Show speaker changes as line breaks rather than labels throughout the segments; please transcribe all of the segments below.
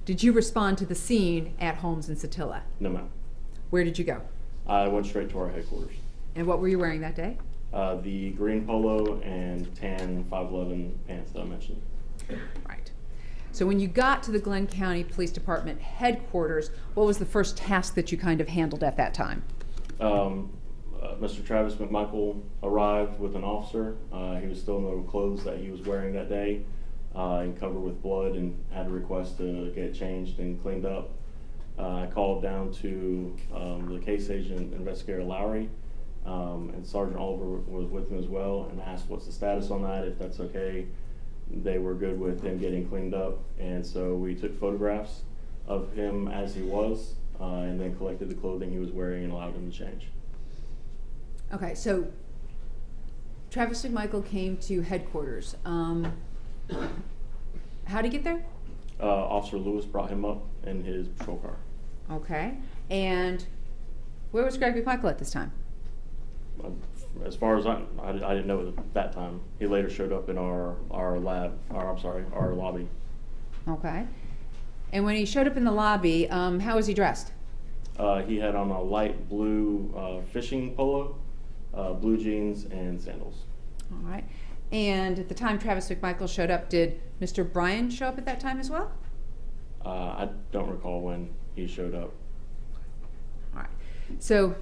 Did you respond to the scene at Holmes and Satilla?
No, ma'am.
Where did you go?
I went straight to our headquarters.
And what were you wearing that day?
The green polo and tan 511 pants that I mentioned.
Right. So when you got to the Glynn County Police Department headquarters, what was the first task that you kind of handled at that time?
Mr. Travis McMichael arrived with an officer. He was still in the clothes that he was wearing that day and covered with blood, and had a request to get changed and cleaned up. I called down to the case agent, Investigator Lowry, and Sergeant Oliver was with him as well, and asked what's the status on that, if that's okay. They were good with him getting cleaned up, and so we took photographs of him as he was, and then collected the clothing he was wearing and allowed him to change.
Okay, so Travis McMichael came to headquarters. How did he get there?
Officer Lewis brought him up in his patrol car.
Okay, and where was Greg McMichael at this time?
As far as I didn't know at that time. He later showed up in our lobby.
Okay, and when he showed up in the lobby, how was he dressed?
He had on a light blue fishing polo, blue jeans, and sandals.
All right, and at the time Travis McMichael showed up, did Mr. Bryan show up at that time as well?
I don't recall when he showed up.
All right, so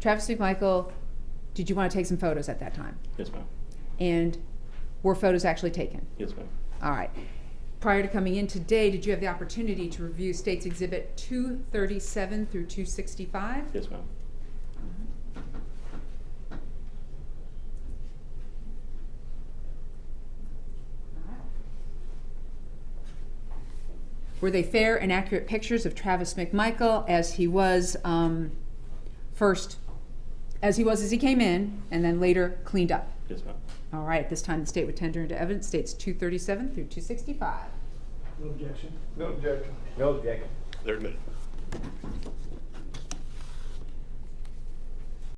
Travis McMichael, did you want to take some photos at that time?
Yes, ma'am.
And were photos actually taken?
Yes, ma'am.
All right. Prior to coming in today, did you have the opportunity to review States Exhibit 237 through 265?
Yes, ma'am.
Were they fair and accurate pictures of Travis McMichael as he was as he came in, and then later cleaned up?
Yes, ma'am.
All right, at this time the state would tender into evidence States 237 through 265.
No objection.
No objection.
No objection.
They're admitted.